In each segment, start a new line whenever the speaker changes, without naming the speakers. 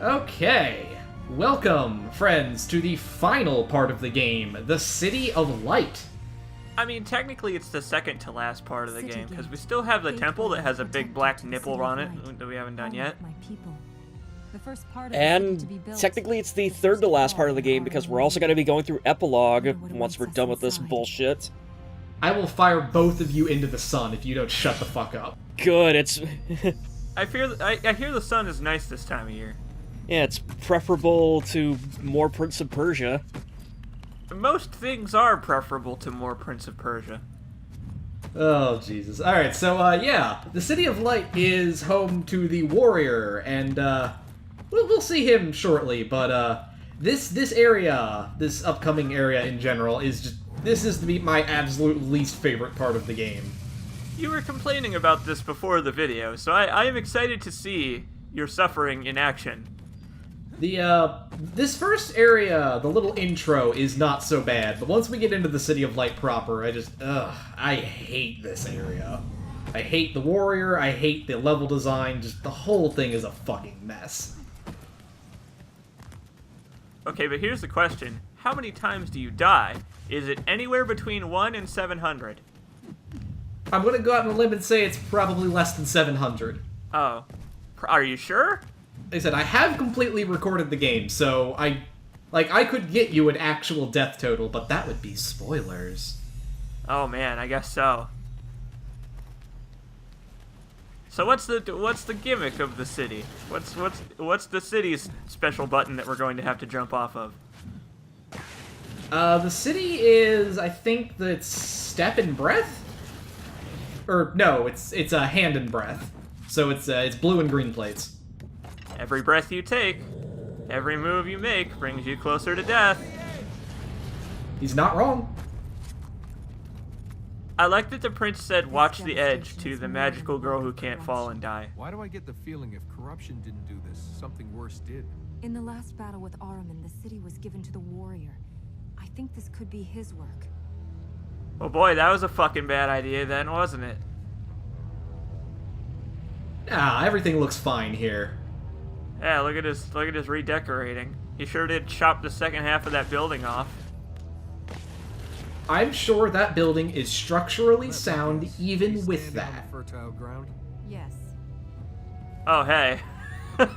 Okay, welcome, friends, to the final part of the game, the City of Light.
I mean, technically it's the second to last part of the game, because we still have the temple that has a big black nipple on it that we haven't done yet.
And technically it's the third to last part of the game, because we're also going to be going through Epilogue once we're done with this bullshit.
I will fire both of you into the sun if you don't shut the fuck up.
Good, it's...
I hear the sun is nice this time of year.
Yeah, it's preferable to more Prince of Persia.
Most things are preferable to more Prince of Persia.
Oh, Jesus. Alright, so, yeah. The City of Light is home to the Warrior, and, we'll see him shortly, but, this area, this upcoming area in general, is just... This is my absolute least favorite part of the game.
You were complaining about this before the video, so I am excited to see your suffering in action.
This first area, the little intro, is not so bad, but once we get into the City of Light proper, I hate this area. I hate the Warrior, I hate the level design, just the whole thing is a fucking mess.
Okay, but here's the question. How many times do you die? Is it anywhere between 1 and 700?
I'm gonna go out on a limb and say it's probably less than 700.
Oh. Are you sure?
Like I said, I have completely recorded the game, so I could get you an actual death total, but that would be spoilers.
Oh man, I guess so. So what's the gimmick of the city? What's the city's special button that we're going to have to jump off of?
The city is, I think that's Step and Breath? Or, no, it's a Hand and Breath. So it's blue and green plates.
Every breath you take, every move you make brings you closer to death.
He's not wrong.
I like that the prince said, "Watch the edge" to the magical girl who can't fall and die.
Why do I get the feeling if corruption didn't do this, something worse did?
In the last battle with Ahriman, the city was given to the Warrior. I think this could be his work.
Oh boy, that was a fucking bad idea then, wasn't it?
Ah, everything looks fine here.
Yeah, look at his redecorating. He sure did chop the second half of that building off.
I'm sure that building is structurally sound even with that.
Fertile ground?
Yes.
Oh, hey. Just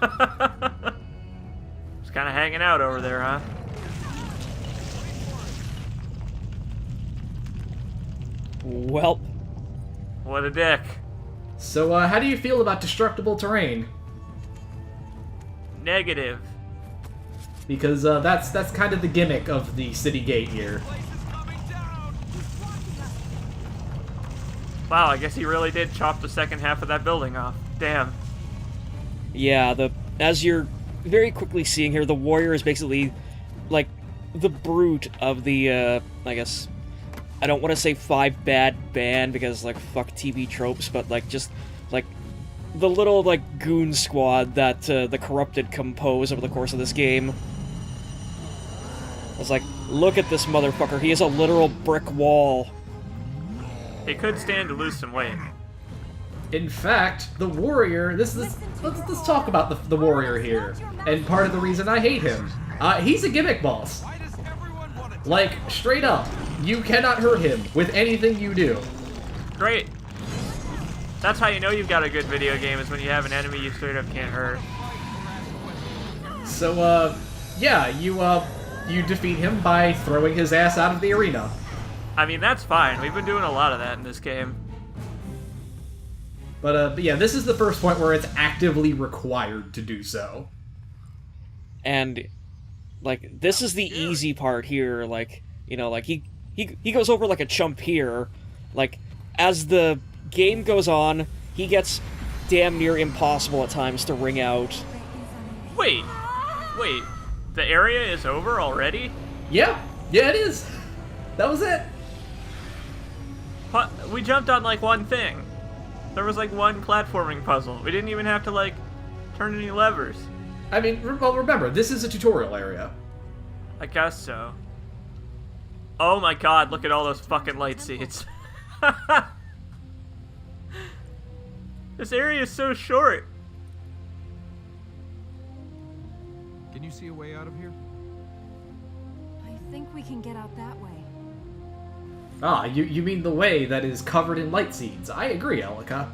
kind of hanging out over there, huh?
Well.
What a dick.
So, how do you feel about destructible terrain?
Negative.
Because, that's kind of the gimmick of the city gate here.
Wow, I guess he really did chop the second half of that building off. Damn.
Yeah, as you're very quickly seeing here, the Warrior is basically, like, the brute of the, I guess... I don't want to say 5 bad band, because, like, fuck TV tropes, but, like, just, like, the little, like, goon squad that the Corrupted compose over the course of this game. It's like, look at this motherfucker, he is a literal brick wall.
He could stand to lose some weight.
In fact, the Warrior, let's talk about the Warrior here, and part of the reason I hate him. He's a gimmick boss. Like, straight up, you cannot hurt him with anything you do.
Great. That's how you know you've got a good video game, is when you have an enemy you straight up can't hurt.
So, yeah, you defeat him by throwing his ass out of the arena.
I mean, that's fine. We've been doing a lot of that in this game.
But yeah, this is the first point where it's actively required to do so.
And, like, this is the easy part here, like, you know, like, he goes over like a chump here. Like, as the game goes on, he gets damn near impossible at times to ring out.
Wait, the area is over already?
Yeah, it is. That was it.
What? We jumped on, like, one thing. There was, like, one platforming puzzle. We didn't even have to, like, turn any levers.
I mean, well, remember, this is a tutorial area.
I guess so. Oh my god, look at all those fucking light seeds. This area is so short.
Can you see a way out of here?
I think we can get out that way.
Ah, you mean the way that is covered in light seeds. I agree, Elika.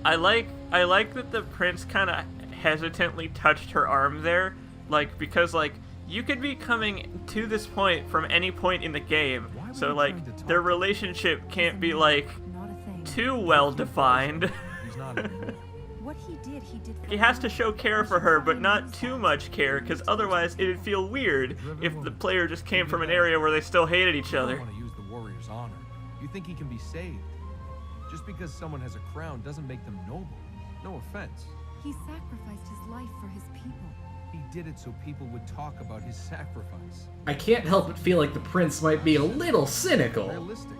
I like that the prince kind of hesitantly touched her arm there, like, because, like, you could be coming to this point from any point in the game,
Why were
so,
you
like,
trying to talk
their
to him?
relationship can't be, like,
Not a thing.
too well defined.
He's not anymore.
What he did for
He has to
her.
show care for her, but not too much care, because otherwise it'd feel weird if the player just came from an area where they still hated each
You
other.
don't want to use the warrior's honor. You think he can be saved. Just because someone has a crown doesn't make them noble. No offense.
He sacrificed his life for his people.
He did it so people would talk about his sacrifice.
I can't help but feel like the prince might be a little cynical.
Realistic.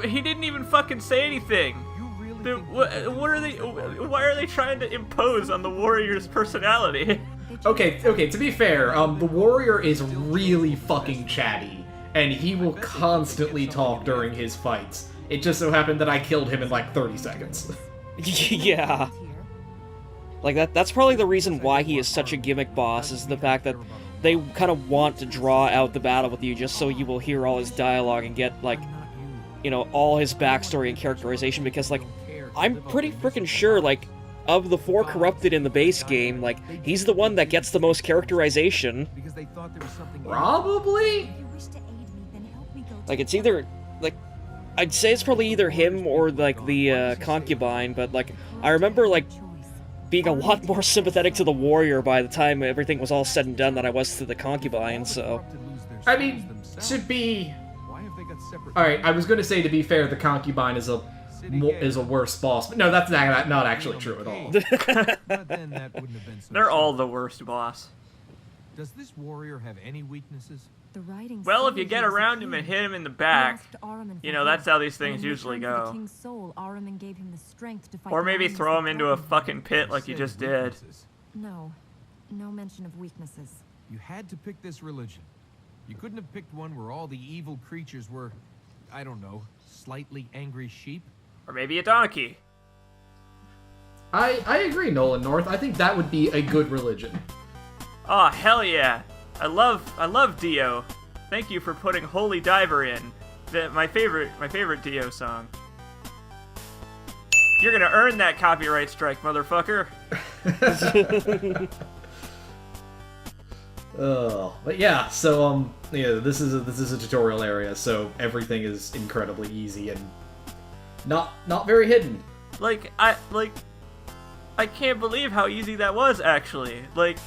He didn't even fucking say anything.
You really
Dude,
think
what are they? Why are they trying to impose on the warrior's personality?
They chose
Okay, to be fair, the warrior is really fucking chatty, and he will constantly talk during his fights. It just so happened that I killed him in like 30 seconds.
Yeah.
here.
Like, that's probably the reason why he is such a gimmick boss, is the fact that they kind of want to draw out the battle with you just so you will hear all his dialogue and get, like,
I'm not you.
you know, all his backstory and characterization, because, like, I'm pretty freaking sure, like, of the 4 corrupted in the base game, like, he's the one that gets the most characterization.
Because they thought there was something
Probably?
If you wish to aid me, then help me go
Like,
to
it's either, like, I'd say it's probably either him or, like, the, concubine, but, like, I remember, like,
choice.
being a lot more sympathetic to the warrior by the time everything was all said and done than I was to the concubine, so...
I mean, to be...
Why have they got separate?
Alright, I was gonna say, to be fair, the concubine is a worse boss, but no, that's not actually true at all.
But then that wouldn't have been so
They're all
simple.
the worst boss.
Does this warrior have any weaknesses?
The writing
Well, if
said
you
he
get
was a
around him
king.
and hit him in the
He
back,
asked Ahriman
you
for
know,
help,
that's how these
and
things
in
usually
return for the
go.
king's soul, Ahriman gave him the strength to fight
Or
the
maybe
armies
throw
that
him into a
threatened him.
fucking pit like you
Said
just did.
weaknesses.
No mention of weaknesses.
You had to pick this religion. You couldn't have picked one where all the evil creatures were, I don't know, slightly angry sheep.
Or maybe a donkey.
I agree, Nolan North. I think that would be a good religion.
Oh, hell yeah. I love Dio. Thank you for putting Holy Diver in. My favorite Dio song. You're gonna earn that copyright strike, motherfucker.
But yeah, so yeah, this is a tutorial area, so everything is incredibly easy and not very hidden.
I can't believe how easy that was, actually. Like,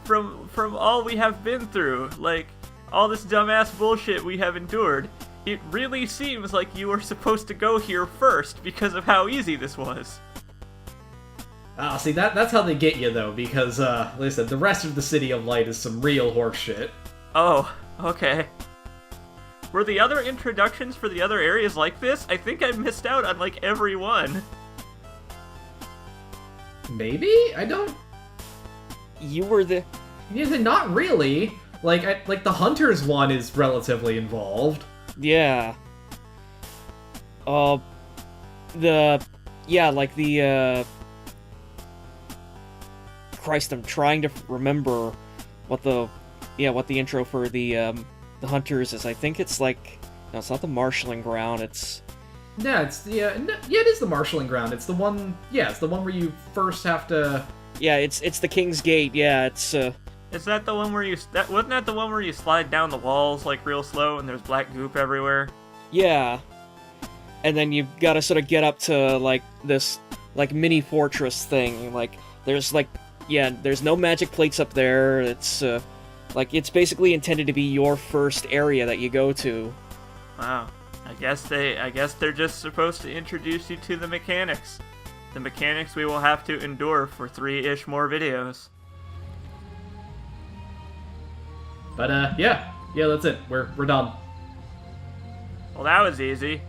from all we have been through, like, all this dumbass bullshit we have endured, it really seems like you were supposed to go here first because of how easy this was.
See, that's how they get you, though, because, like I said, the rest of the City of Light is some real horseshit.
Oh, okay. Were the other introductions for the other areas like this? I think I missed out on, like, every one.
Maybe? I don't...
You were the...
Yeah, not really. Like the Hunters one is relatively involved.
Yeah. Yeah, like the, Christ, I'm trying to remember what the intro for the Hunters is. I think it's like... No, it's not the marshalling ground, it's...
Yeah, it is the marshalling ground. It's the one where you first have to...
Yeah, it's the King's Gate, yeah, it's,
Is that the one where wasn't that the one where you slide down the walls, like, real slow and there's black goop everywhere?
Yeah. And then you've got to sort of get up to, like, this, like, mini fortress thing. Like, there's, like, yeah, there's no magic plates up there. It's, like, it's basically intended to be your first area that you go to.
Wow. I guess they're just supposed to introduce you to the mechanics. The mechanics we will have to endure for 3-ish more videos.
But, yeah, that's it. We're done.
Well, that was easy.